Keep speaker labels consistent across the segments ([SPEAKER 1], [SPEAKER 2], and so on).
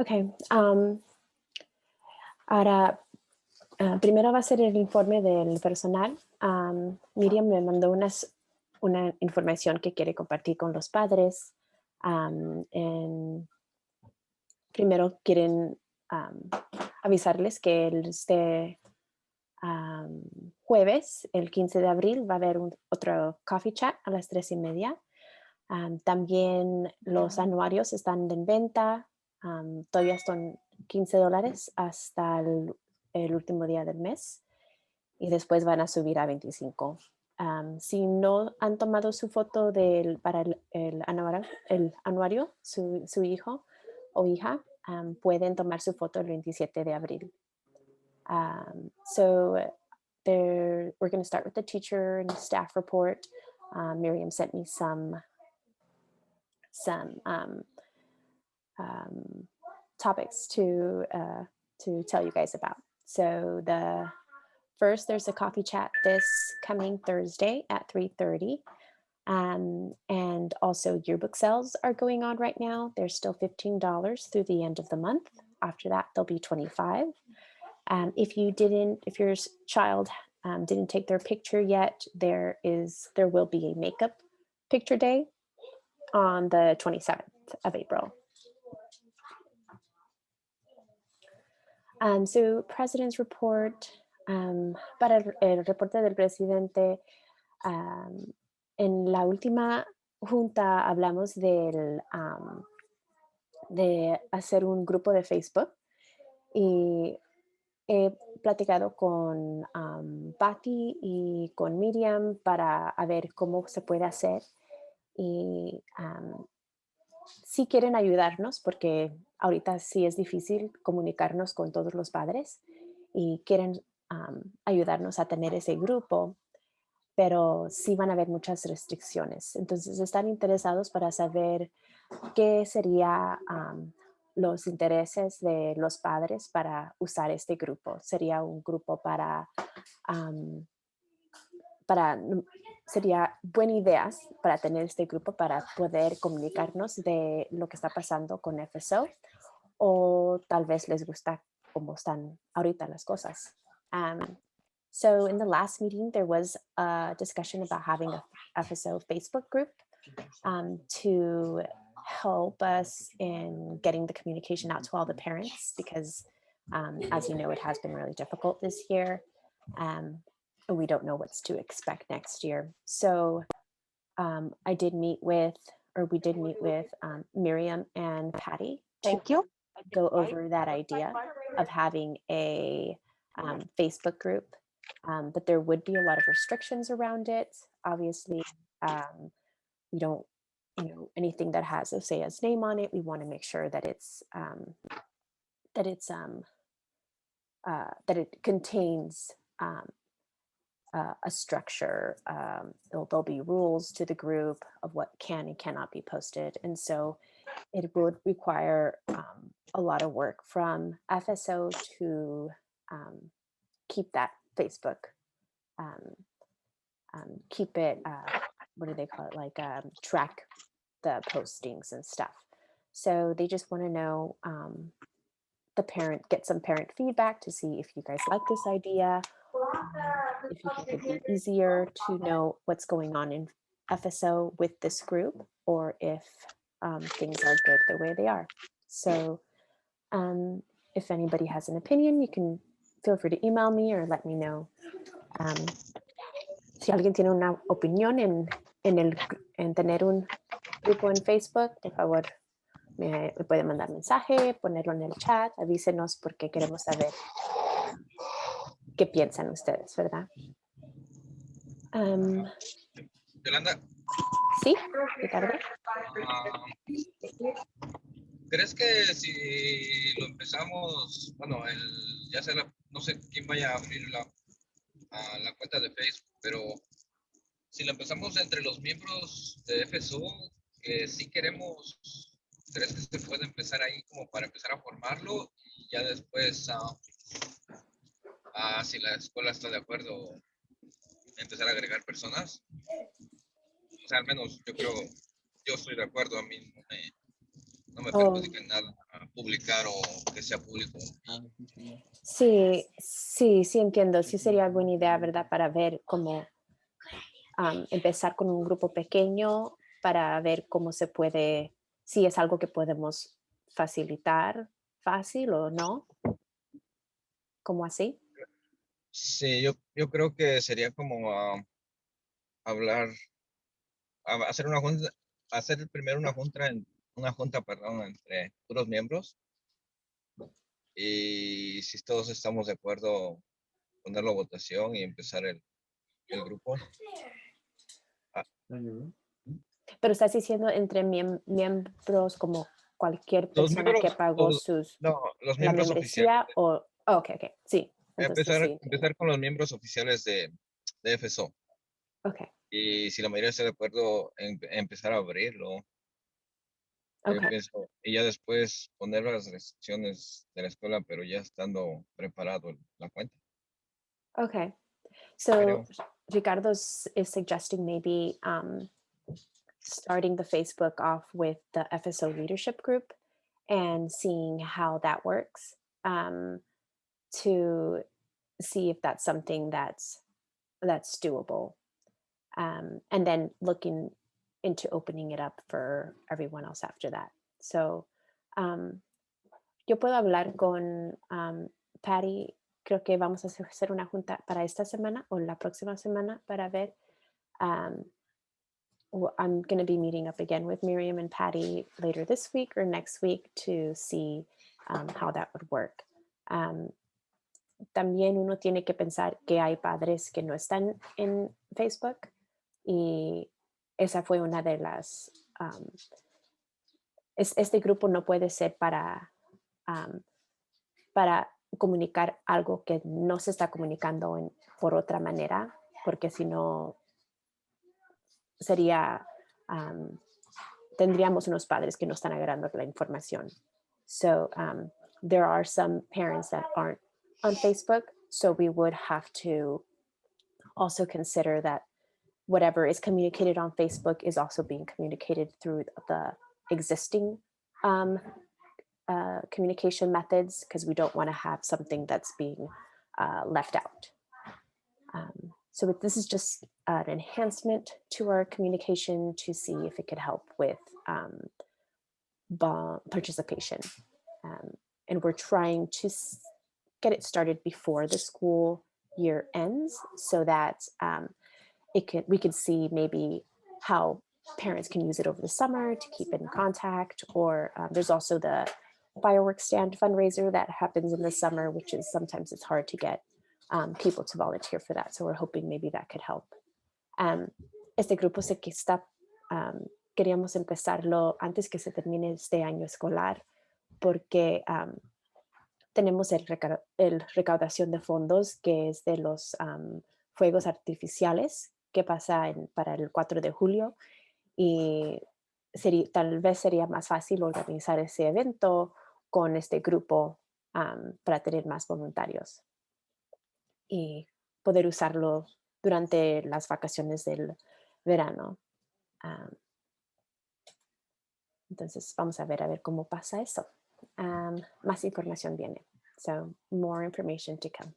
[SPEAKER 1] Okay. Ahora, primero va a ser el informe del personal. Miriam me mandó una información que quiere compartir con los padres. Primero quieren avisarles que este jueves, el 15 de abril, va a haber otro coffee chat a las 3:30. También los anuarios están en venta. Todavía son $15 hasta el último día del mes y después van a subir a 25. Si no han tomado su foto para el anuario, su hijo o hija, pueden tomar su foto el 27 de abril. We're going to start with the teacher and staff report. Miriam sent me some topics to tell you guys about. So first, there's a coffee chat this coming Thursday at 3:30. And also yearbook sales are going on right now. They're still $15 through the end of the month. After that, they'll be $25. If your child didn't take their picture yet, there will be a makeup picture day on the 27th of April. So President's Report, para el reporte del presidente, en la última junta hablamos de hacer un grupo de Facebook y he platicado con Patty y con Miriam para ver cómo se puede hacer y si quieren ayudarnos, porque ahorita sí es difícil comunicarnos con todos los padres y quieren ayudarnos a tener ese grupo, pero sí van a haber muchas restricciones. Entonces están interesados para saber qué sería los intereses de los padres para usar este grupo. Sería un grupo sería buena idea para tener este grupo para poder comunicarnos de lo que está pasando con FSO o tal vez les gusta cómo están ahorita las cosas. So in the last meeting, there was a discussion about having a FSO Facebook group to help us in getting the communication out to all the parents because, as you know, it has been really difficult this year. We don't know what's to expect next year. So we did meet with Miriam and Patty.
[SPEAKER 2] Thank you.
[SPEAKER 1] Go over that idea of having a Facebook group, but there would be a lot of restrictions around it. Obviously, we don't, anything that has OCEAA's name on it. We want to make sure that that it contains a structure. There'll be rules to the group of what can and cannot be posted. And so it would require a lot of work from FSO to keep that Facebook, keep it, what do they call it? Like track the postings and stuff. So they just want to know get some parent feedback to see if you guys like this idea. If you think it'd be easier to know what's going on in FSO with this group, or if things are good the way they are. So if anybody has an opinion, you can feel free to email me or let me know. Si alguien tiene una opinión en tener un grupo en Facebook, por favor, me puede mandar mensaje, ponerlo en el chat, avísenos porque queremos saber qué piensan ustedes, ¿verdad?
[SPEAKER 3] Yolanda.
[SPEAKER 1] Sí, Ricardo.
[SPEAKER 3] ¿Crees que si lo empezamos, bueno, ya sea no sé quién vaya a abrir la cuenta de Facebook, pero si lo empezamos entre los miembros de FSO, si queremos, ¿crees que se puede empezar ahí como para empezar a formarlo y ya después, si la escuela está de acuerdo, empezar a agregar personas? O sea, al menos yo estoy de acuerdo, a mí no me
[SPEAKER 1] Oh,
[SPEAKER 3] perjudica en nada publicar o que sea público.
[SPEAKER 1] sí, sí, sí entiendo. Sí sería buena idea, ¿verdad? Para ver cómo empezar con un grupo pequeño para ver cómo se puede, si es algo que podemos facilitar fácil o no, como así.
[SPEAKER 3] Sí, yo creo que sería como hablar, hacer una junta, hacer primero una junta, perdón, entre puros miembros y si todos estamos de acuerdo, ponerlo a votación y empezar el grupo. Ah,
[SPEAKER 1] Pero estás diciendo entre miembros como cualquier
[SPEAKER 3] los
[SPEAKER 1] persona que
[SPEAKER 3] miembros,
[SPEAKER 1] pagó sus,
[SPEAKER 3] no, los
[SPEAKER 1] la
[SPEAKER 3] miembros oficiales.
[SPEAKER 1] membresía o, oh, ok, ok, sí, entonces sí, entiendo.
[SPEAKER 3] Empezar con los miembros oficiales de FSO.
[SPEAKER 1] Ok,
[SPEAKER 3] Y si la mayoría está de acuerdo en empezar a abrirlo, yo
[SPEAKER 1] ok,
[SPEAKER 3] pienso, y ya después poner las restricciones de la escuela, pero ya estando preparado la cuenta,
[SPEAKER 1] ok. So
[SPEAKER 3] creo.
[SPEAKER 1] Ricardo is suggesting maybe starting the Facebook off with the FSO leadership group and seeing how that works, to see if that's something that's doable, and then looking into opening it up for everyone else after that. So um, yo puedo hablar con Patty. Creo que vamos a hacer una junta para esta semana o la próxima semana para ver. um, I'm going to be meeting up again with Miriam and Patty later this week or next week to see how that would work. Um, También uno tiene que pensar que hay padres que no están en Facebook y esa fue una de las... este grupo no puede ser um, para comunicar algo que no se está comunicando por otra manera, porque si no sería... tendríamos unos padres que no están agarrando la información. So there are some parents that aren't on Facebook, so we would have to also consider that whatever is communicated on Facebook is also being communicated through the existing communication methods, because we don't want to have something that's being left out. So this is just an enhancement to our communication to see if it could help with participation. And we're trying to get it started before the school year ends so that we could see maybe how parents can use it over the summer to keep in contact, or there's also the fireworks stand fundraiser that happens in the summer, which is sometimes it's hard to get people to volunteer for that. So we're hoping maybe that could help. Este grupo se que está, queríamos empezarlo antes que se termine este año escolar, porque tenemos el recaudación de fondos, que es de los fuegos artificiales que pasa para el 4 de julio, y tal vez sería más fácil organizar ese evento con este grupo para tener más voluntarios y poder usarlo durante las vacaciones del verano. Entonces vamos a ver cómo pasa eso. Más información viene. So more information to come.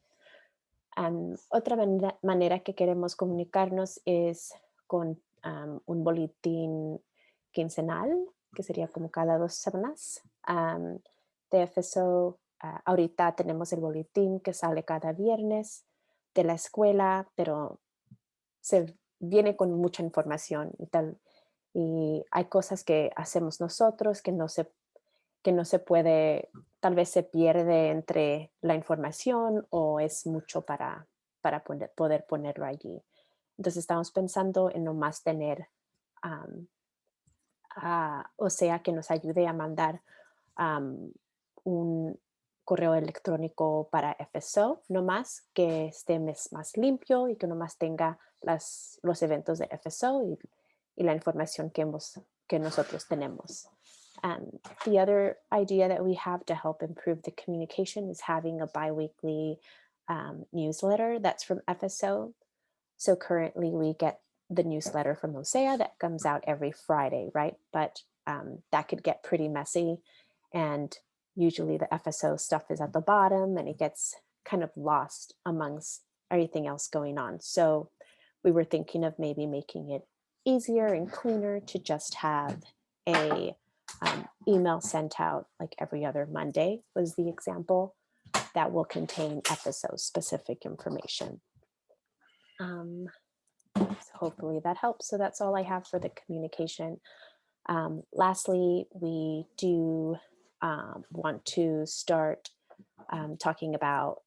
[SPEAKER 1] Otra manera que queremos comunicarnos es con un boletín quincenal, que sería como cada 2 semanas. De FSO, ahorita tenemos el boletín que sale cada viernes de la escuela, pero se viene con mucha información y tal. Y hay cosas que hacemos nosotros que no se puede, tal vez se pierde entre la información o es mucho para poder ponerlo allí. Entonces estamos pensando en nomás tener, o sea, que nos ayude a mandar un correo electrónico para FSO, nomás que esté más limpio y que nomás tenga los eventos de FSO y la información que nosotros tenemos. The other idea that we have to help improve the communication is having a biweekly newsletter that's from FSO. So currently we get the newsletter from OCEAA that comes out every Friday, right? But that could get pretty messy. And usually the FSO stuff is at the bottom and it gets kind of lost amongst everything else going on. So we were thinking of maybe making it easier and cleaner to just have a email sent out like every other Monday was the example that will contain FSO specific information. So hopefully that helps. So that's all I have for the communication. Lastly, we do want to start talking about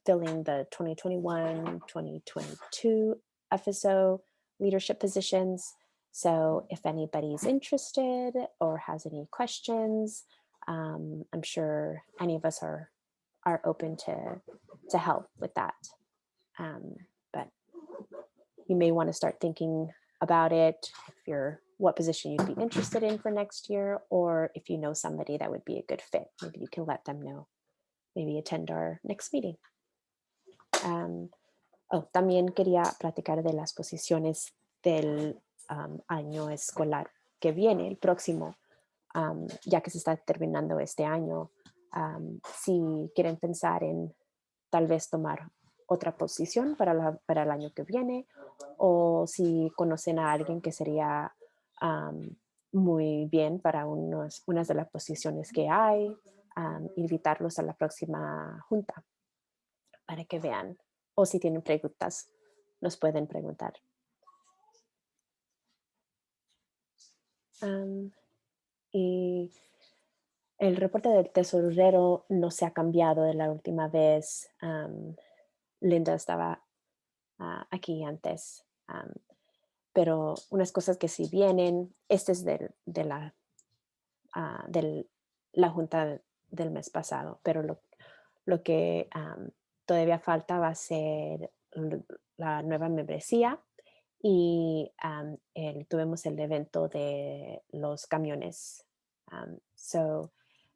[SPEAKER 1] filling the 2021-2022 FSO leadership positions. So if anybody's interested or has any questions, I'm sure any of us are open to help with that. But you may want to start thinking about it if what position you'd be interested in for next year, or if you know somebody that would be a good fit, maybe you can let them know, maybe attend our next meeting. También quería platicar de las posiciones del año escolar que viene, el próximo, ya que se está terminando este año. Si quieren pensar en tal vez tomar otra posición para el año que viene, o si conocen a alguien que sería muy bien para unas de las posiciones que hay, invitarlos a la próxima junta para que vean. O si tienen preguntas, nos pueden preguntar. Y el reporte del tesorero no se ha cambiado de la última vez. Linda estaba aquí antes. Pero unas cosas que sí vienen, este es de la junta del mes pasado, pero lo que todavía falta va a ser la nueva membresía y tuvimos el evento de los camiones. So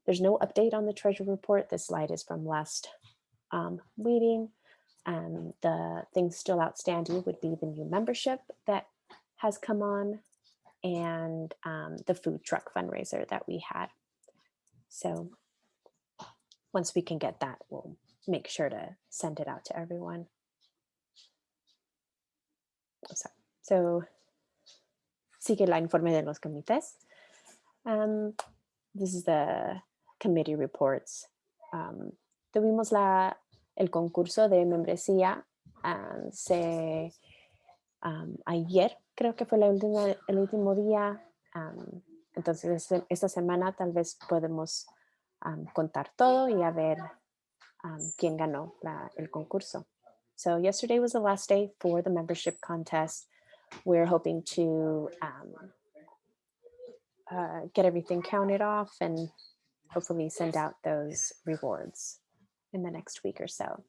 [SPEAKER 1] there's no update on the Treasury Report. This slide is from last meeting. The things still outstanding would be the new membership that has come on and the food truck fundraiser that we had. So once we can get that, we'll make sure to send it out to everyone. So sigue la informe de los comités. This is the committee reports. Tuvimos el concurso de membresía ayer, creo que fue el último día. Entonces esta semana tal vez podemos contar todo y a ver quién ganó el concurso. So yesterday was the last day for the membership contest. We're hoping to get everything counted off and hopefully send out those rewards in the next week or so.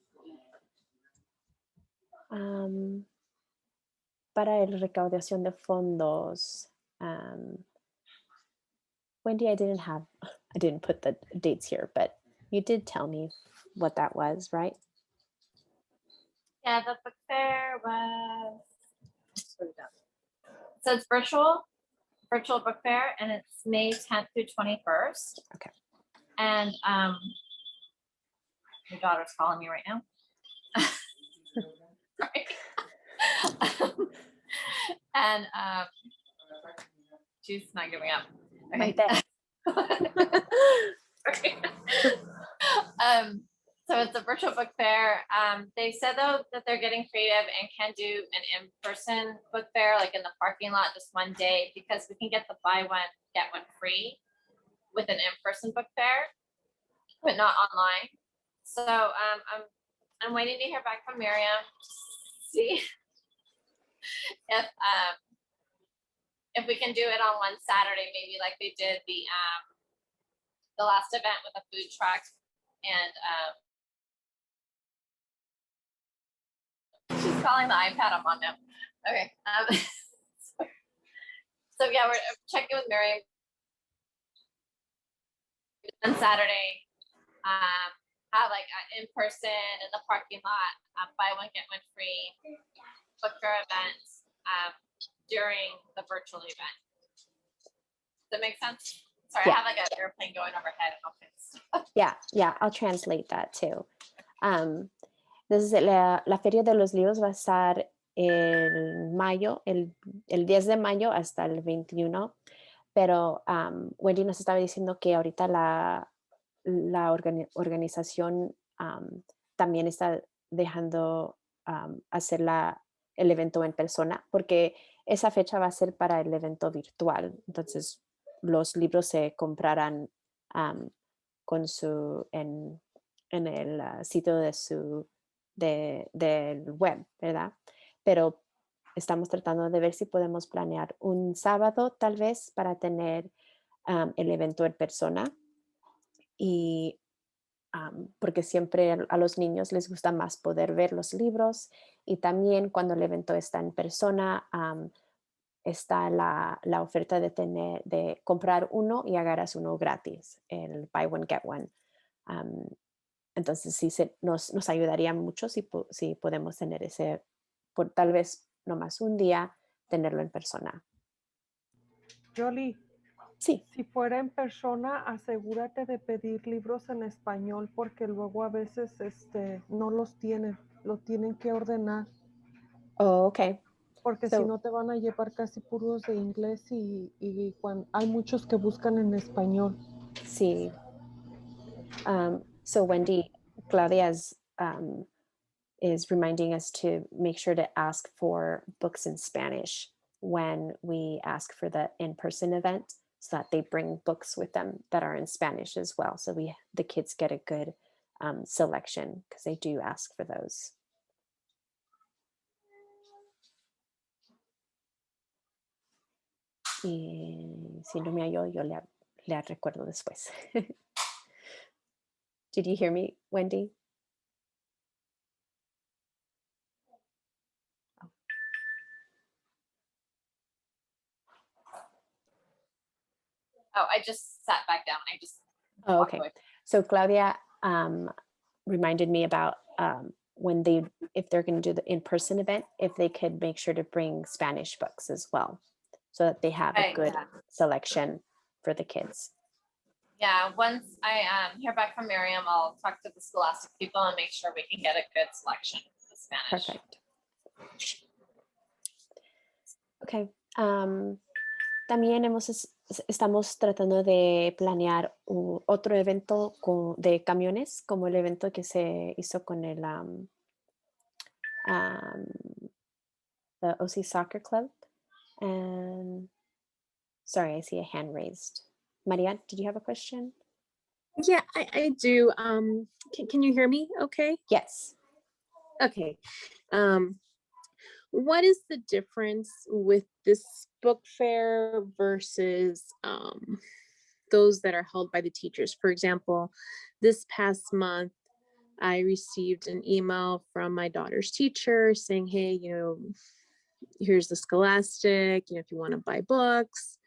[SPEAKER 1] Para el recaudación de fondos, Wendy, I didn't put the dates here, but you did tell me what that was, right?
[SPEAKER 2] Yeah, the book fair was, so it's virtual book fair, and it's May 10th through 21st.
[SPEAKER 1] Okay.
[SPEAKER 2] And my daughter's calling me right now. Sorry. And she's not giving up. Okay. So it's a virtual book fair. They said though that they're getting creative and can do an in-person book fair, like in the parking lot, just one day, because we can get the buy one get one free with an in-person book fair, but not online. So I'm waiting to hear back from Miriam to see if we can do it on one Saturday, maybe like they did the last event with a food truck. And she's calling the iPad. I'm on now. Okay. So yeah, we're checking with Miriam on Saturday. Have like an in-person in the parking lot, buy one get one free book fair events during the virtual event. that make sense? Sorry,
[SPEAKER 1] Yeah.
[SPEAKER 2] I have like an airplane going overhead.
[SPEAKER 1] Yeah, I'll translate that too. Entonces, la Feria de los Libros va a estar el 10 de mayo hasta el 21, pero Wendy nos estaba diciendo que ahorita la organización también está dejando hacer el evento en persona, porque esa fecha va a ser para el evento virtual. Entonces, los libros se comprarán con en el sitio del web, ¿verdad? Pero estamos tratando de ver si podemos planear un sábado tal vez para tener el evento en persona, y porque siempre a los niños les gusta más poder ver los libros, y también cuando el evento está en persona está la oferta de comprar uno y agarras uno gratis, el buy one get one. Entonces sí nos ayudaría mucho si podemos tener ese, por tal vez nomás un día, tenerlo en persona.
[SPEAKER 4] Jolie,
[SPEAKER 1] Sí.
[SPEAKER 4] si fuera en persona, asegúrate de pedir libros en español, porque luego a veces no los tienen, lo tienen que ordenar.
[SPEAKER 1] Oh, okay.
[SPEAKER 4] Porque si no te van a llevar casi puros de inglés, y hay muchos que buscan en español.
[SPEAKER 1] Sí. So Wendy, Claudia is reminding us to make sure to ask for books in Spanish when we ask for the in-person event, so that they bring books with them that are in Spanish as well. So the kids get a good selection, because they do ask for those. Y si no me hallo, yo le recuerdo después. Did you hear me, Wendy?
[SPEAKER 2] Oh, I just sat back down.
[SPEAKER 1] Oh, okay. So Claudia reminded me about if they're going to do the in-person event, if they could make sure to bring Spanish books as well, so that they have a good selection for the kids.
[SPEAKER 2] Yeah, once I hear back from Miriam, I'll talk to the Scholastic people and make sure we can get a good selection of Spanish.
[SPEAKER 1] Perfect. Okay. También estamos tratando de planear otro evento de camiones, como el evento que se hizo con el the OC Soccer Club. And sorry, I see a hand raised. Maria, did you have a question?
[SPEAKER 5] Yeah, I do. Can you hear me okay?
[SPEAKER 1] Yes.
[SPEAKER 5] Okay. What is the difference with this book fair versus those that are held by the teachers? For example, this past month, I received an email from my daughter's teacher saying, hey, here's the Scholastic, if you want to buy books.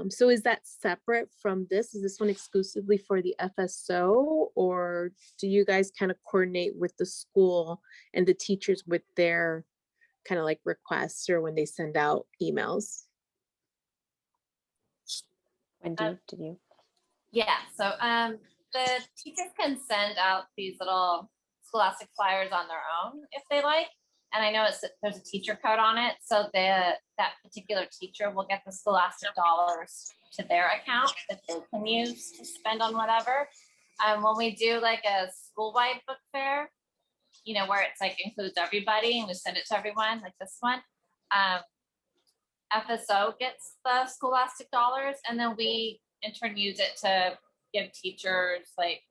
[SPEAKER 5] So is that separate from this? Is this one exclusively for the FSO, or do you guys kind of coordinate with the school and the teachers with their kind of like requests, or when they send out emails?
[SPEAKER 1] Wendy, did you?
[SPEAKER 2] Yeah, so the teachers can send out these little Scholastic flyers on their own if they like. And I know there's a teacher code on it, so that particular teacher will get the Scholastic dollars to their account that they can use to spend on whatever. When we do like a school-wide book fair, where it's like includes everybody and we send it to everyone, like this one, FSO gets the Scholastic dollars, and then we in turn use it to give teachers like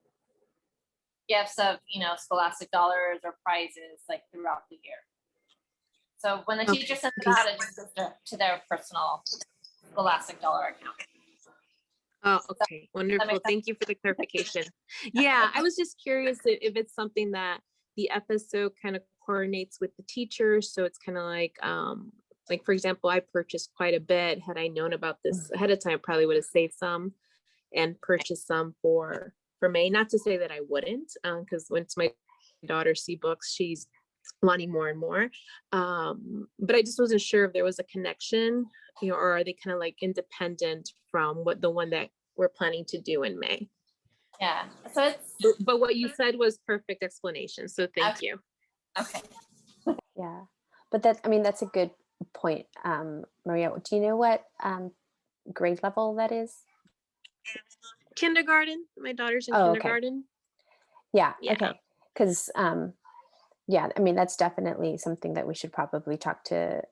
[SPEAKER 2] gifts of Scholastic dollars or prizes like throughout the year. So when the teacher sends it out, it just goes to their personal Scholastic dollar account.
[SPEAKER 5] Oh, okay. Wonderful. Thank you for the clarification. Yeah, I was just curious if it's something that the FSO kind of coordinates with the teachers. So it's kind of like, for example, I purchased quite a bit. Had I known about this ahead of time, I probably would have saved some and purchased some for May. Not to say that I wouldn't, because once my daughter sees books, she's wanting more and more. But I just wasn't sure if there was a connection or are they kind of like independent from what the one that we're planning to do in May?
[SPEAKER 2] Yeah, so it's,
[SPEAKER 5] But what you said was perfect explanation. So thank
[SPEAKER 2] Okay.
[SPEAKER 5] you.
[SPEAKER 2] okay.
[SPEAKER 1] Yeah, but that's a good point. Maria, do you know what grade level that is?
[SPEAKER 5] Kindergarten. My daughter's in
[SPEAKER 1] Oh, okay.
[SPEAKER 5] kindergarten.
[SPEAKER 1] Yeah,
[SPEAKER 5] Yeah.
[SPEAKER 1] okay. Because yeah, that's definitely something that we should probably talk to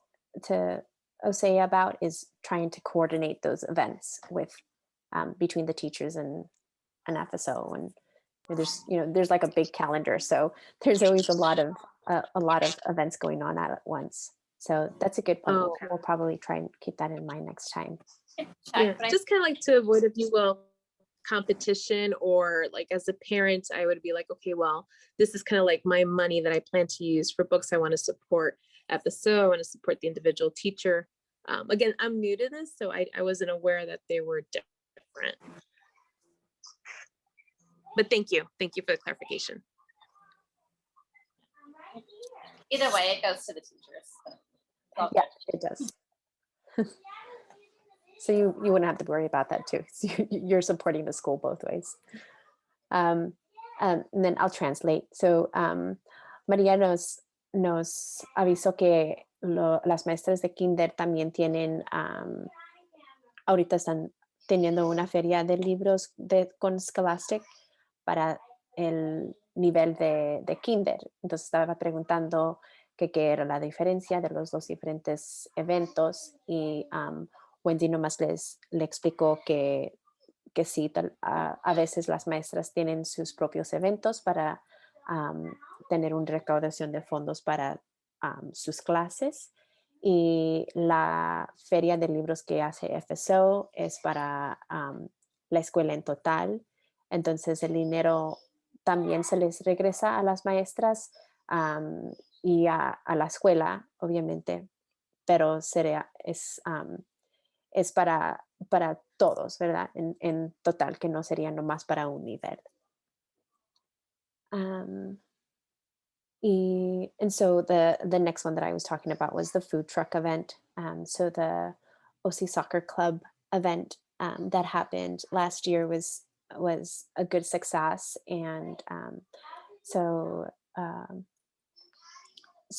[SPEAKER 1] OCEAA about, is trying to coordinate those events with between the teachers and FSO. And there's like a big calendar, so there's always a lot of events going on at once. So that's a good point.
[SPEAKER 5] Oh, okay.
[SPEAKER 1] We'll probably try and keep that in mind next time.
[SPEAKER 5] Yeah, just kind of like to avoid, if you will, competition, or like as a parent, I would be like, okay, well, this is kind of like my money that I plan to use for books I want to support FSO, I want to support the individual teacher. Again, I'm new to this, so I wasn't aware that they were different. But thank you for the clarification.
[SPEAKER 2] Either way, it goes to the teachers. So.
[SPEAKER 1] Yeah, it does. So you wouldn't have to worry about that too. So you're supporting the school both ways. And then I'll translate. So María nos avisó que las maestras de kinder también tienen, ahorita están teniendo una feria de libros con Scholastic para el nivel de kinder. Entonces estaba preguntando qué era la diferencia de los dos diferentes eventos, y Wendy nomás le explicó que sí, a veces las maestras tienen sus propios eventos para tener una recaudación de fondos para sus clases, y la feria de libros que hace FSO es para la escuela en total. Entonces el dinero también se les regresa a las maestras y a la escuela, obviamente, pero es para todos, ¿verdad? En total, que no sería nomás para un nivel. And so the next one that I was talking about was the food truck event. So the OC Soccer Club event that happened last year was a good success, and so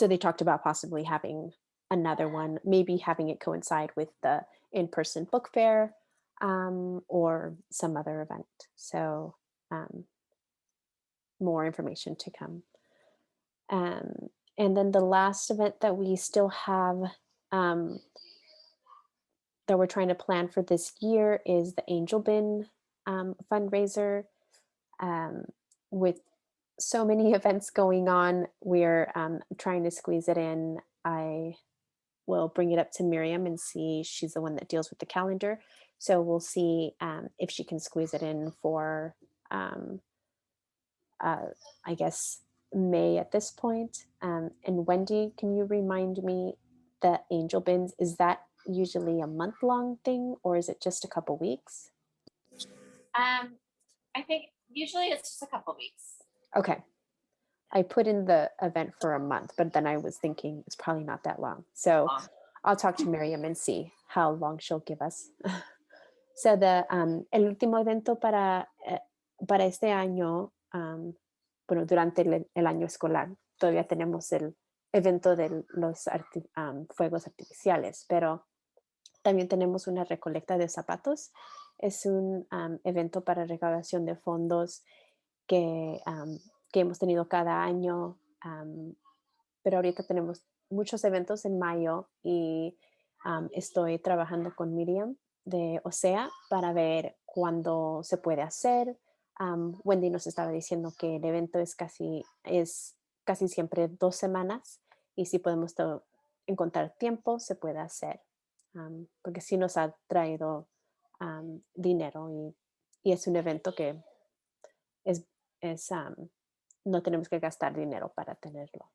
[SPEAKER 1] they talked about possibly having another one, maybe having it coincide with the in-person book fair or some other event. So more information to come. And then the last event that we still have that we're trying to plan for this year is the Angel Bin fundraiser. With so many events going on, we're trying to squeeze it in. I will bring it up to Miriam and see, she's the one that deals with the calendar. So we'll see if she can squeeze it in for, I guess, May at this point. And Wendy, can you remind me, the Angel Bins, is that usually a month-long thing, or is it just a couple weeks?
[SPEAKER 2] I think usually it's just a couple weeks.
[SPEAKER 1] Okay. I put in the event for a month, but then I was thinking it's probably not that long. So I'll talk to Miriam and see how long she'll give us. So el último evento para este año, bueno, durante el año escolar, todavía tenemos el evento de los fuegos artificiales, pero también tenemos una recolecta de zapatos. Es un evento para recaudación de fondos que hemos tenido cada año, pero ahorita tenemos muchos eventos en mayo, y estoy trabajando con Miriam de OCEAA para ver cuándo se puede hacer. Wendy nos estaba diciendo que el evento es casi siempre 2 semanas, y si podemos encontrar tiempo, se puede hacer, porque sí nos ha traído dinero, y es un evento que no tenemos que gastar dinero para tenerlo.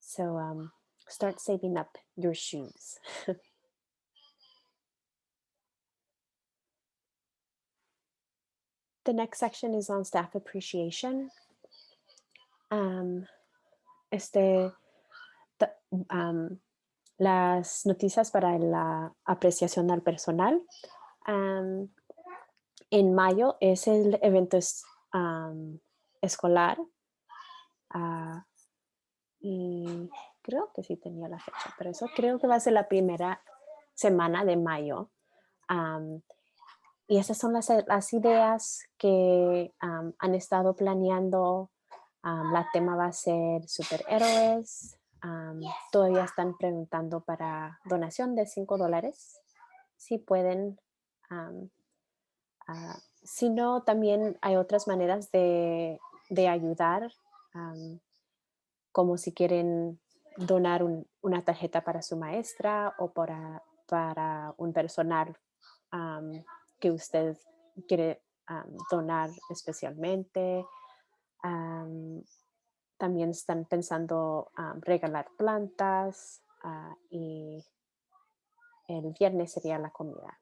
[SPEAKER 1] So start saving up your shoes. The next section is on staff appreciation. las noticias para la apreciación al personal. En mayo es el evento escolar. Y creo que sí tenía la fecha, pero eso creo que va a ser la primera semana de mayo. Y esas son las ideas que han estado planeando. La tema va a ser superhéroes. Todavía están preguntando para donación de $5, si pueden. Si no, también hay otras maneras de ayudar, como si quieren donar una tarjeta para su maestra o para un personal que usted quiere donar especialmente. También están pensando regalar plantas, y el viernes sería la comida.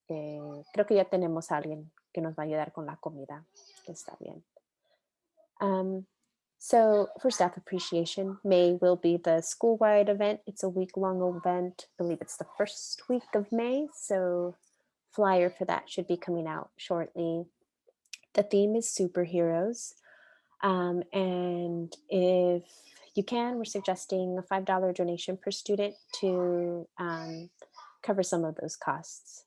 [SPEAKER 1] Creo que ya tenemos a alguien que nos va a ayudar con la comida, que está bien. So for Staff Appreciation, May will be the school-wide event. It's a week-long event. I believe it's the first week of May, so flyer for that should be coming out shortly. The theme is superheroes. And if you can, we're suggesting a $5 donation per student to cover some of those costs.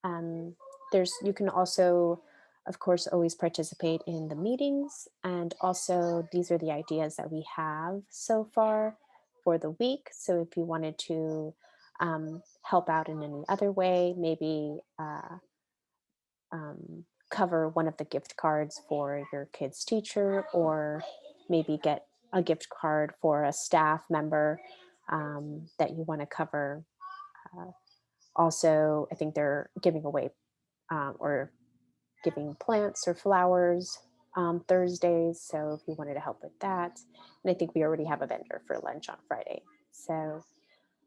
[SPEAKER 1] You can also, of course, always participate in the meetings. And also, these are the ideas that we have so far for the week. So if you wanted to help out in any other way, maybe cover one of the gift cards for your kid's teacher, or maybe get a gift card for a staff member that you want to cover. Also, I think they're giving away or giving plants or flowers Thursdays. So if you wanted to help with that, and I think we already have a vendor for lunch on Friday. So,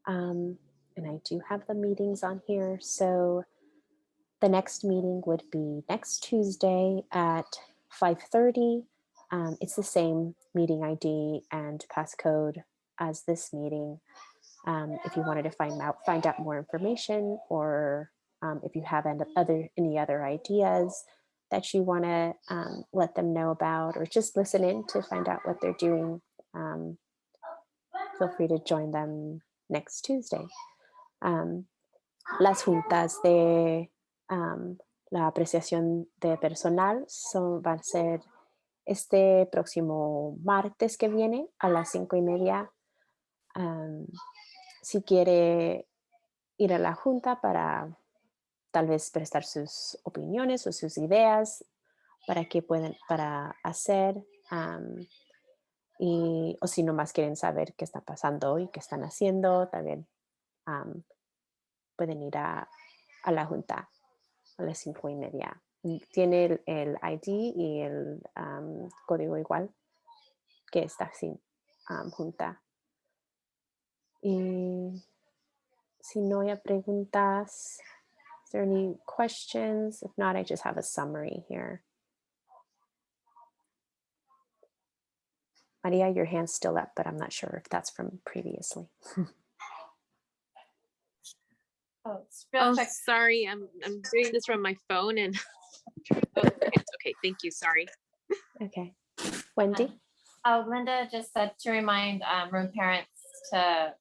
[SPEAKER 1] and I do have the meetings on here. So the next meeting would be next Tuesday at 5:30. It's the same meeting ID and passcode as this meeting. If you wanted to find out more information, or if you have any other ideas that you want to let them know about, or just listen in to find out what they're doing, feel free to join them next Tuesday. Las juntas de la apreciación de personal van a ser este próximo martes que viene a las 5:30. Si quiere ir a la junta para tal vez prestar sus opiniones o sus ideas para hacer, o si nomás quieren saber qué está pasando y qué están haciendo, también pueden ir a la junta a las 5:30. Tiene el ID y el código igual que esta junta. Y si no hay preguntas, is there any questions? If not, I just have a summary here. Maria, your hand's still up, but I'm not sure if that's from previously.
[SPEAKER 2] Oh, it's real quick.
[SPEAKER 5] Sorry, I'm doing this from my phone and okay, thank you. Sorry.
[SPEAKER 1] Okay, Wendy.
[SPEAKER 2] Linda just said to remind room parents to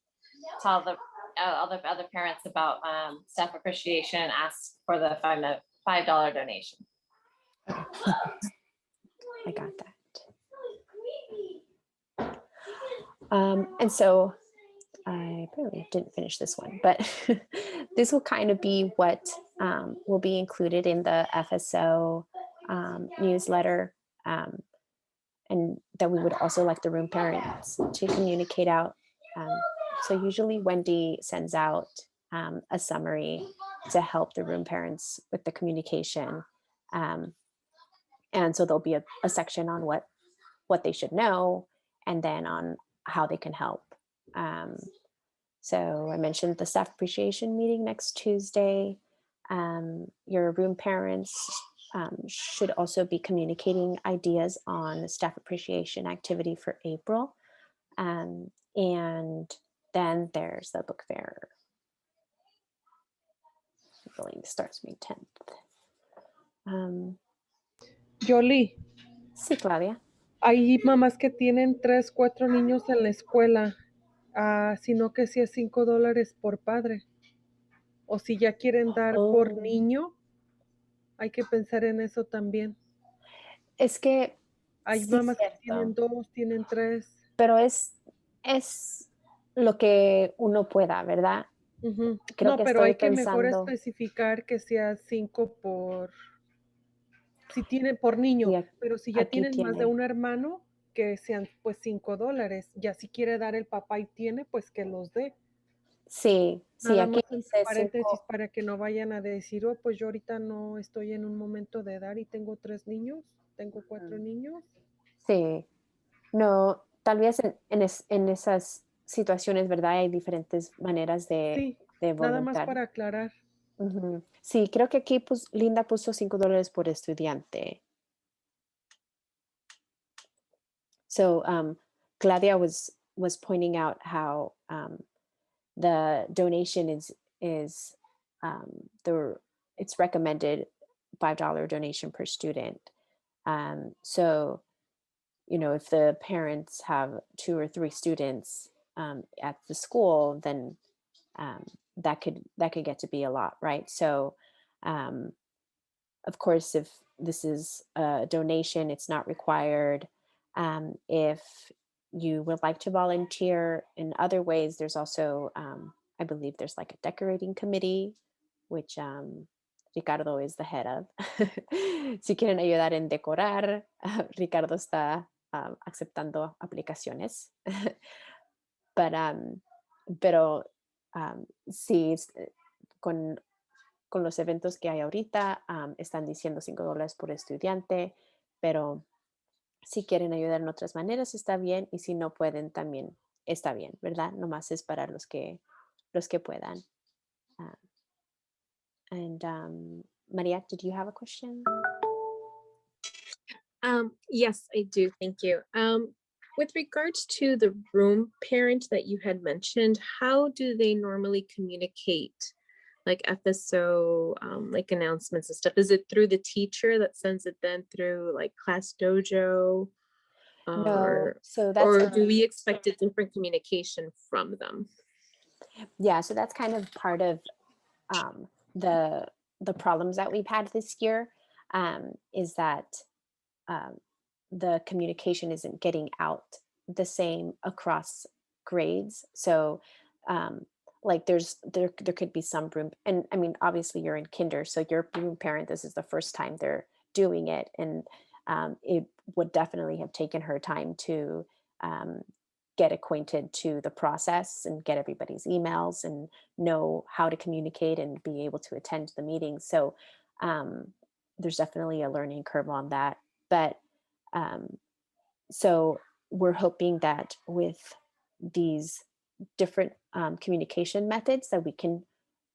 [SPEAKER 2] tell the other parents about staff appreciation and ask for the $5 donation.
[SPEAKER 1] I got that. And so I apparently didn't finish this one, but this will kind of be what will be included in the FSO newsletter, and that we would also like the room parents to communicate out. So usually Wendy sends out a summary to help the room parents with the communication. And so there'll be a section on what they should know, and then on how they can help. So I mentioned the staff appreciation meeting next Tuesday. Your room parents should also be communicating ideas on the staff appreciation activity for April. And then there's the book fair. I believe starts May 10th.
[SPEAKER 4] Yoli,
[SPEAKER 1] Sí, Claudia.
[SPEAKER 4] hay mamás que tienen 3, 4 niños en la escuela, sino que si es $5 por padre. O si ya quieren dar por
[SPEAKER 1] Oh.
[SPEAKER 4] niño, hay que pensar en eso también.
[SPEAKER 1] Es que
[SPEAKER 4] Hay
[SPEAKER 1] sí,
[SPEAKER 4] mamás que
[SPEAKER 1] cierto.
[SPEAKER 4] tienen 2, tienen 3.
[SPEAKER 1] Pero es lo que uno pueda, ¿verdad?
[SPEAKER 4] Ujú.
[SPEAKER 1] Creo
[SPEAKER 4] No,
[SPEAKER 1] que
[SPEAKER 4] pero
[SPEAKER 1] estoy
[SPEAKER 4] hay que mejor
[SPEAKER 1] pensando,
[SPEAKER 4] especificar que sea 5 por, si tienen por niño,
[SPEAKER 1] y
[SPEAKER 4] pero si ya
[SPEAKER 1] aquí
[SPEAKER 4] tienen más de
[SPEAKER 1] tiene,
[SPEAKER 4] un hermano, que sean pues $5. Ya si quiere dar el papá y tiene, pues que los dé.
[SPEAKER 1] sí,
[SPEAKER 4] Nada
[SPEAKER 1] aquí
[SPEAKER 4] más entre
[SPEAKER 1] dice
[SPEAKER 4] paréntesis para que no vayan a decir, oh, pues yo ahorita no estoy en un momento de dar y tengo 3 niños, tengo 4 niños.
[SPEAKER 1] sí, no, tal vez en esas situaciones, ¿verdad? Hay diferentes maneras
[SPEAKER 4] Sí,
[SPEAKER 1] de
[SPEAKER 4] nada más
[SPEAKER 1] voluntar.
[SPEAKER 4] para aclarar.
[SPEAKER 1] Ujú. Sí, creo que aquí Linda puso $5 por estudiante. So Claudia was pointing out how the donation is it's recommended $5 donation per student. So if the parents have 2 or 3 students at the school, then that could get to be a lot, right? So um, of course, if this is a donation, it's not required. If you would like to volunteer in other ways, there's also, I believe there's like a decorating committee, which Ricardo is the head of. Si quieren ayudar en decorar, Ricardo está aceptando aplicaciones. Pero sí, con los eventos que hay ahorita, están diciendo $5 por estudiante, pero si quieren ayudar en otras maneras está bien, y si no pueden también está bien, ¿verdad? Nomás es para los que puedan. And Maria, did you have a question?
[SPEAKER 5] Yes, I do. Thank you. With regards to the room parent that you had mentioned, how do they normally communicate like FSO, like announcements and stuff? Is it through the teacher that sends it then through like Class Dojo?
[SPEAKER 1] No, so
[SPEAKER 5] or do we expect a different communication from them?
[SPEAKER 1] Yeah, so that's kind of part of the problems that we've had this year, is that the communication isn't getting out the same across grades. So like there could be some room, and I mean obviously you're in kinder, so your room parent, this is the first time they're doing it, and it would definitely have taken her time to get acquainted to the process and get everybody's emails and know how to communicate and be able to attend the meetings. So there's definitely a learning curve on that. But so we're hoping that with these different communication methods that we can,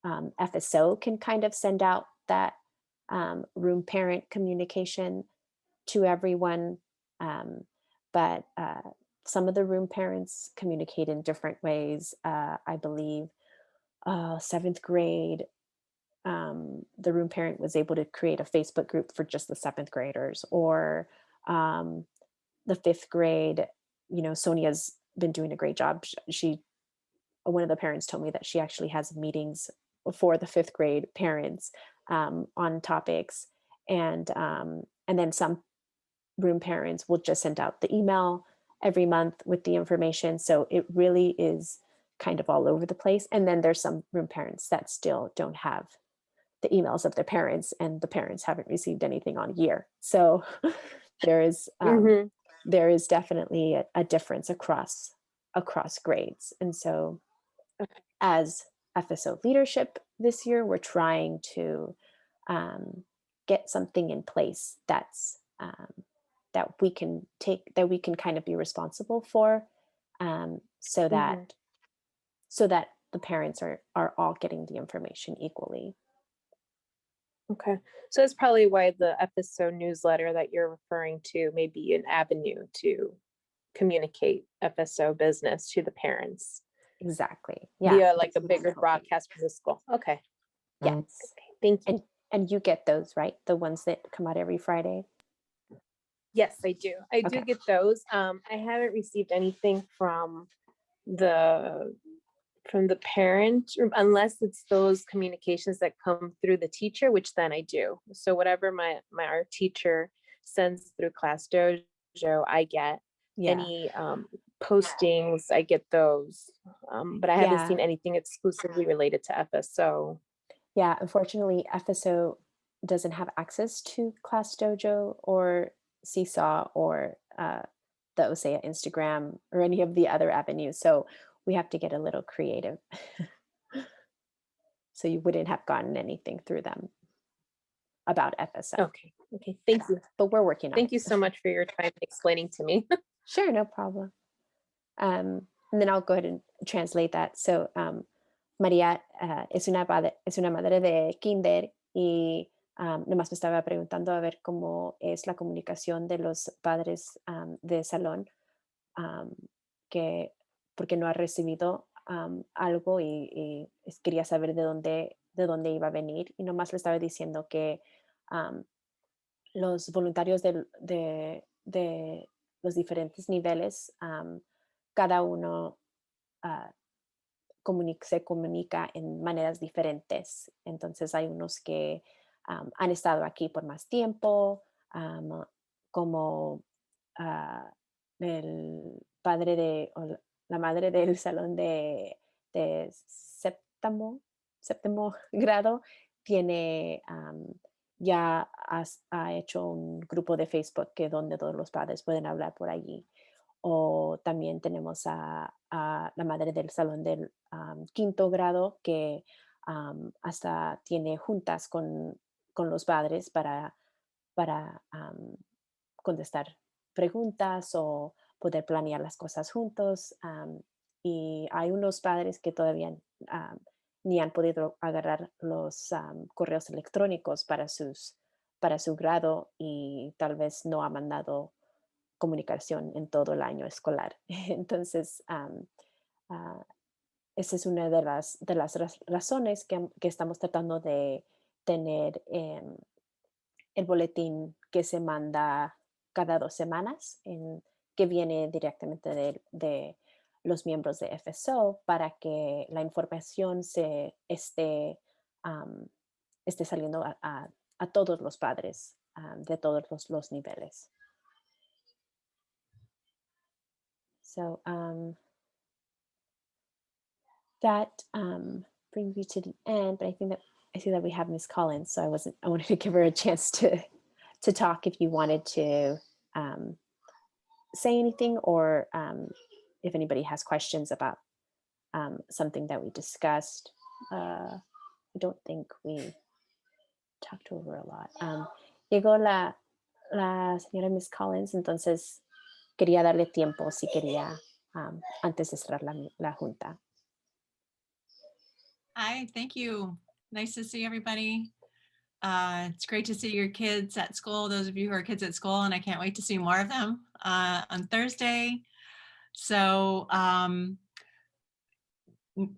[SPEAKER 1] FSO can kind of send out that room parent communication to everyone. But some of the room parents communicate in different ways. I believe 7th grade, the room parent was able to create a Facebook group for just the 7th graders, or the 5th grade, Sonia's been doing a great job. One of the parents told me that she actually has meetings for the 5th grade parents on topics, and then some room parents will just send out the email every month with the information. So it really is kind of all over the place. And then there's some room parents that still don't have the emails of their parents, and the parents haven't received anything on a year. So there is definitely a difference across grades. And so as FSO leadership this year, we're trying to get something in place that's that we can kind of be responsible for, so that the parents are all getting the information equally.
[SPEAKER 5] Okay, so that's probably why the FSO newsletter that you're referring to may be an avenue to communicate FSO business to the parents.
[SPEAKER 1] Exactly. Yeah.
[SPEAKER 5] via like a
[SPEAKER 1] that's what we're
[SPEAKER 5] bigger
[SPEAKER 1] hoping.
[SPEAKER 5] broadcast from the school. Okay.
[SPEAKER 1] Yes.
[SPEAKER 5] Okay. Thank you.
[SPEAKER 1] And you get those, right? The ones that come out every Friday.
[SPEAKER 5] Yes, I do. I do
[SPEAKER 1] Okay.
[SPEAKER 5] get those. I haven't received anything from the parent, unless it's those communications that come through the teacher, which then I do. So whatever our teacher sends through Class Dojo, I get.
[SPEAKER 1] Yeah.
[SPEAKER 5] Any postings, I get those. But I haven't seen
[SPEAKER 1] Yeah.
[SPEAKER 5] anything exclusively related to FSO.
[SPEAKER 1] Yeah. Unfortunately, FSO doesn't have access to Class Dojo or Seesaw or the OCEAA Instagram or any of the other avenues. So we have to get a little creative. So you wouldn't have gotten anything through them about FSO.
[SPEAKER 5] Okay. Thank you.
[SPEAKER 1] But we're working on it.
[SPEAKER 5] Thank you so much for your time explaining to me.
[SPEAKER 1] Sure, no problem. And then I'll go ahead and translate that. So María es una madre de kinder y nomás me estaba preguntando a ver cómo es la comunicación de los padres de salón, porque no ha recibido algo y quería saber de dónde iba a venir. Y nomás le estaba diciendo que los voluntarios de los diferentes niveles, cada uno se comunica en maneras diferentes. Entonces hay unos que han estado aquí por más tiempo, como el padre o la madre del salón de séptimo grado tiene ya ha hecho un grupo de Facebook donde todos los padres pueden hablar por allí. O también tenemos a la madre del salón del quinto grado que hasta tiene juntas con los padres para contestar preguntas o poder planear las cosas juntos. Y hay unos padres que todavía ni han podido agarrar los correos electrónicos para su grado y tal vez no ha mandado comunicación en todo el año escolar. Entonces, esa es una de las razones que estamos tratando de tener el boletín que se manda cada 2 semanas, que viene directamente de los miembros de FSO para que la información esté saliendo a todos los padres de todos los niveles. So that brings me to the end, but I see that we have Ms. Collins, so I wanted to give her a chance to talk if you wanted to say anything, or if anybody has questions about something that we discussed. I don't think we talked over a lot. Llegó la señora Ms. Collins, entonces quería darle tiempo si quería antes de cerrar la junta.
[SPEAKER 6] Hi, thank you. Nice to see everybody. It's great to see your kids at school, those of you who are kids at school, and I can't wait to see more of them on Thursday. So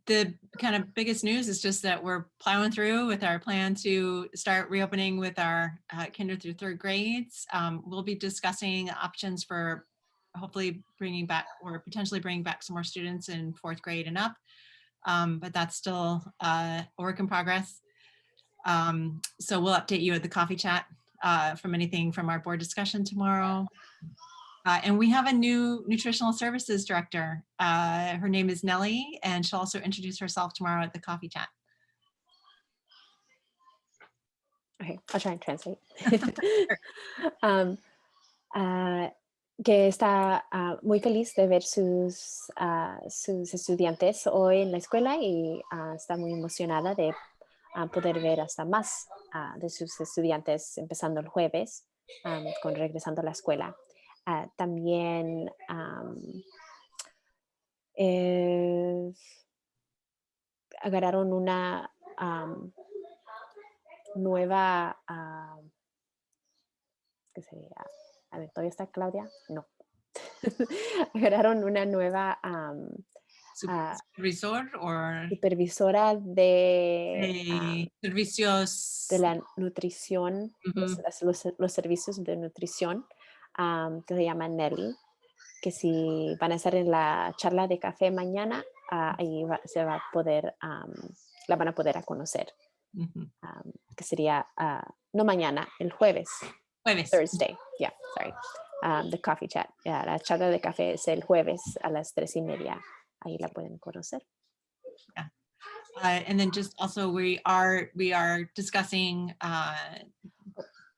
[SPEAKER 6] the kind of biggest news is just that we're plowing through with our plan to start reopening with our kinder through third grades. We'll be discussing options for hopefully bringing back or potentially bringing back some more students in fourth grade and up. But that's still a work in progress. So we'll update you at the coffee chat from anything from our board discussion tomorrow. And we have a new nutritional services director. Her name is Nellie, and she'll also introduce herself tomorrow at the coffee chat.
[SPEAKER 1] Okay, I'll try and translate. Que está muy feliz de ver sus estudiantes hoy en la escuela y está muy emocionada de poder ver hasta más de sus estudiantes empezando el jueves, regresando a la escuela. También agarraron una nueva, ¿qué sería? A ver, ¿todavía está Claudia? No. Agarraron una nueva
[SPEAKER 6] Supervisor or
[SPEAKER 1] supervisora de
[SPEAKER 6] servicios.
[SPEAKER 1] la nutrición, los servicios de nutrición, que se llama Nelly, que si van a estar en la charla de café mañana, ahí se va a poder, la van a poder conocer. Que sería, no mañana, el jueves. Thursday, yeah, sorry. The coffee chat. Yeah, la charla de café es el jueves a las 3:30. Ahí la pueden conocer.
[SPEAKER 6] Yeah. And then just also we are discussing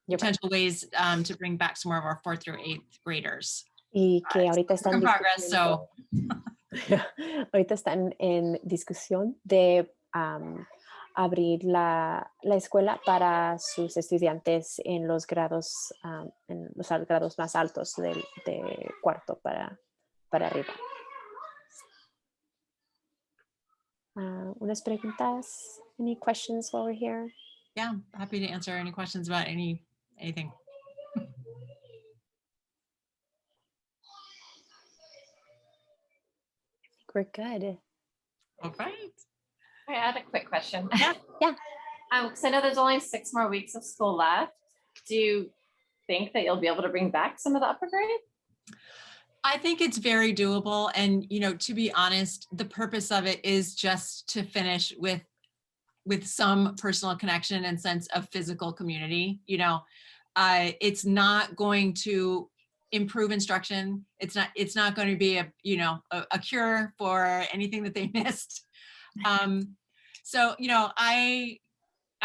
[SPEAKER 6] potential ways to bring back some more of our 4th through 8th graders.
[SPEAKER 1] Y que ahorita están
[SPEAKER 6] in progress, so
[SPEAKER 1] ahorita están en discusión de abrir la escuela para sus estudiantes en los grados, en los grados más altos de cuarto para arriba. Unas preguntas? Any questions while we're here?
[SPEAKER 6] Yeah, happy to answer any questions about anything.
[SPEAKER 1] We're good.
[SPEAKER 6] All right.
[SPEAKER 2] I had a quick question.
[SPEAKER 6] Yeah.
[SPEAKER 1] Yeah.
[SPEAKER 2] Because I know there's only 6 more weeks of school left. Do you think that you'll be able to bring back some of the upper grade?
[SPEAKER 6] I think it's very doable. And, you know, to be honest, the purpose of it is just to finish with some personal connection and sense of physical community. You know, it's not going to improve instruction. It's not going to be a cure for anything that they missed. So, you know, I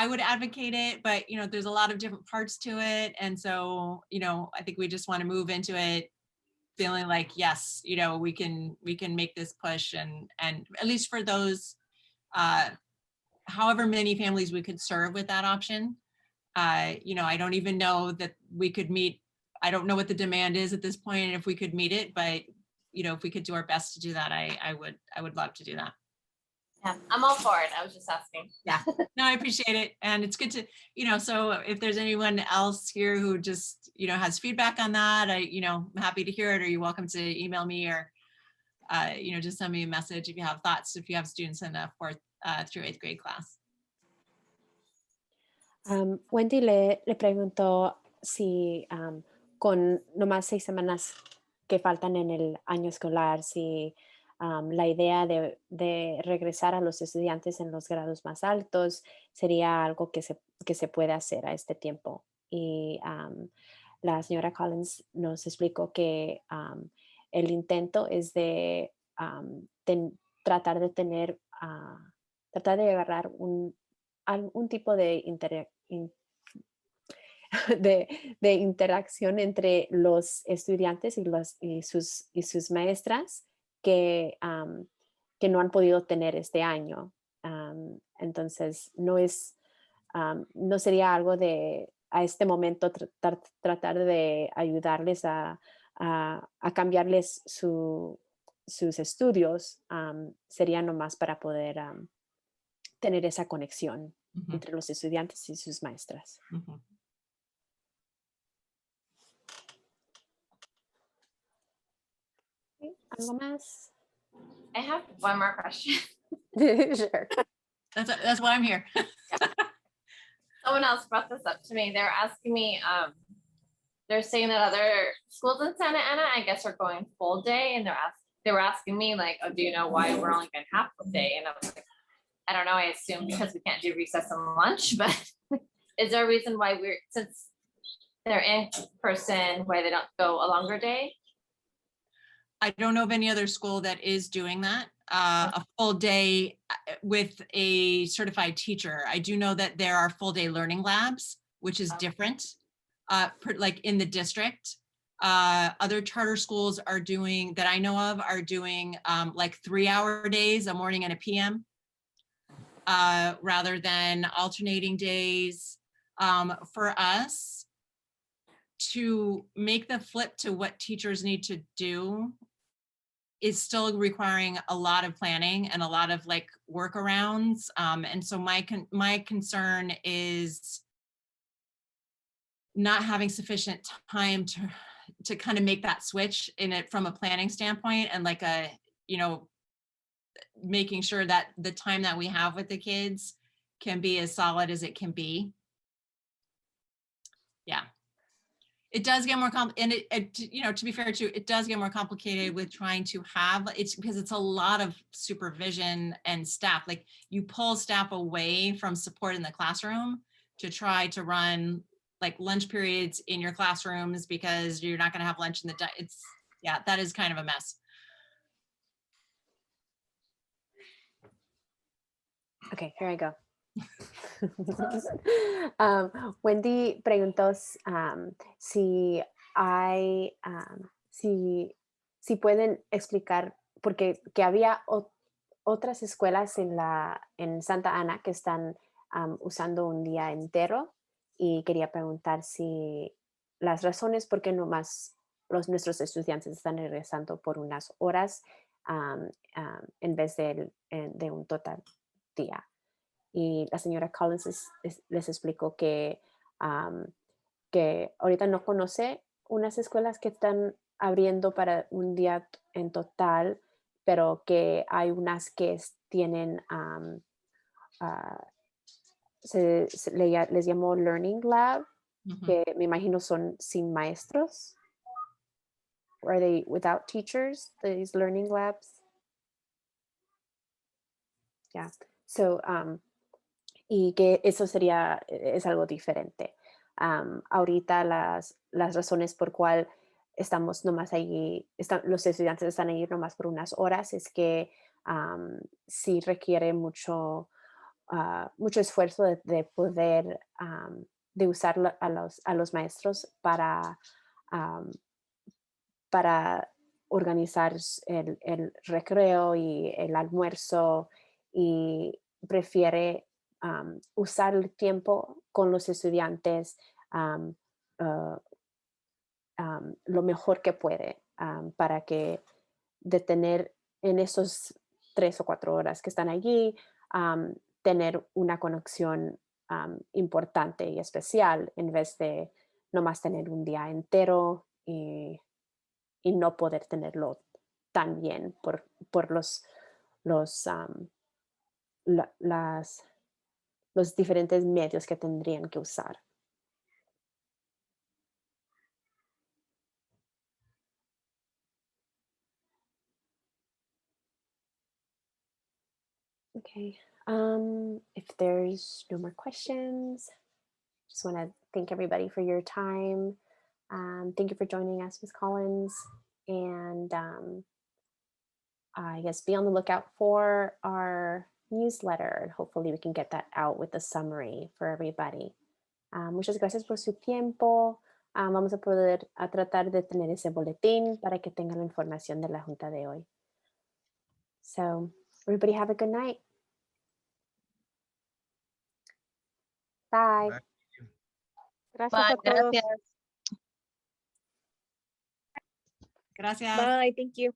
[SPEAKER 6] would advocate it, but, you know, there's a lot of different parts to it. And so, you know, I think we just want to move into it feeling like, yes, you know, we can make this push and at least for those, however many families we could serve with that option. You know, I don't even know that we could meet, I don't know what the demand is at this point and if we could meet it, but, you know, if we could do our best to do that, I would love to do that.
[SPEAKER 2] Yeah, I'm all for it. I was just asking.
[SPEAKER 6] Yeah, no, I appreciate it. And it's good to, you know, so if there's anyone else here who just, you know, has feedback on that, I'm happy to hear it, or you're welcome to email me or, you know, just send me a message if you have thoughts, if you have students in a 4th through 8th grade class.
[SPEAKER 1] Wendy le preguntó si con nomás 6 semanas que faltan en el año escolar, si la idea de regresar a los estudiantes en los grados más altos sería algo que se puede hacer a este tiempo. Y la señora Collins nos explicó que el intento es de tratar de agarrar un tipo de interacción entre los estudiantes y sus maestras que no han podido tener este año. Entonces, no sería algo de a este momento tratar de ayudarles a cambiarles sus estudios. Sería nomás para poder tener esa conexión entre los estudiantes y sus maestras. ¿Algo más?
[SPEAKER 2] I have one more question.
[SPEAKER 1] Sure.
[SPEAKER 6] That's why I'm here.
[SPEAKER 2] Someone else brought this up to me. They're asking me, they're saying that other schools in Santa Ana, I guess, are going full day, and they were asking me like, oh, do you know why we're only going half full day? And I was like, I don't know. I assume because we can't do recess and lunch, but is there a reason why since they're in person, why they don't go a longer day?
[SPEAKER 6] I don't know of any other school that is doing that, a full day with a certified teacher. I do know that there are full day learning labs, which is different, like in the district. Other charter schools are doing, that I know of, are doing like 3-hour days, a morning and a PM, rather than alternating days. For us, to make the flip to what teachers need to do is still requiring a lot of planning and a lot of like workarounds. And so my concern is not having sufficient time to kind of make that switch in it from a planning standpoint and like a, you know, making sure that the time that we have with the kids can be as solid as it can be. Yeah. It does get more complicated, and you know, to be fair too, it does get more complicated with trying to have, it's because it's a lot of supervision and staff. Like you pull staff away from support in the classroom to try to run like lunch periods in your classrooms because you're not going to have lunch in the, it's, yeah, that is kind of a mess.
[SPEAKER 1] Okay, here I go. Wendy preguntó si hay, si pueden explicar, porque que había otras escuelas en Santa Ana que están usando un día entero, y quería preguntar si las razones por qué nomás nuestros estudiantes están regresando por unas horas en vez de un total día. Y la señora Collins les explicó que ahorita no conoce unas escuelas que están abriendo para un día en total, pero que hay unas que tienen, les llamó Learning Lab, que me imagino son sin maestros. Are they without teachers, these learning labs? Yeah. So, y que eso es algo diferente. Ahorita las razones por cual estamos nomás allí, los estudiantes están allí nomás por unas horas, es que sí requiere mucho esfuerzo de poder, de usar a los maestros para organizar el recreo y el almuerzo, y prefiere usar el tiempo con los estudiantes lo mejor que puede, para que detener en esos 3 o 4 horas que están allí, tener una conexión importante y especial, en vez de nomás tener un día entero y no poder tenerlo tan bien por los diferentes medios que tendrían que usar. Okay, if there's no more questions, just want to thank everybody for your time. Thank you for joining us, Ms. Collins, and I guess be on the lookout for our newsletter. Hopefully we can get that out with a summary for everybody. Muchas gracias por su tiempo. Vamos a tratar de tener ese boletín para que tengan la información de la junta de hoy. So, everybody have a good night. Bye.
[SPEAKER 4] Gracias a todos.
[SPEAKER 6] Gracias.
[SPEAKER 5] Bye, thank you.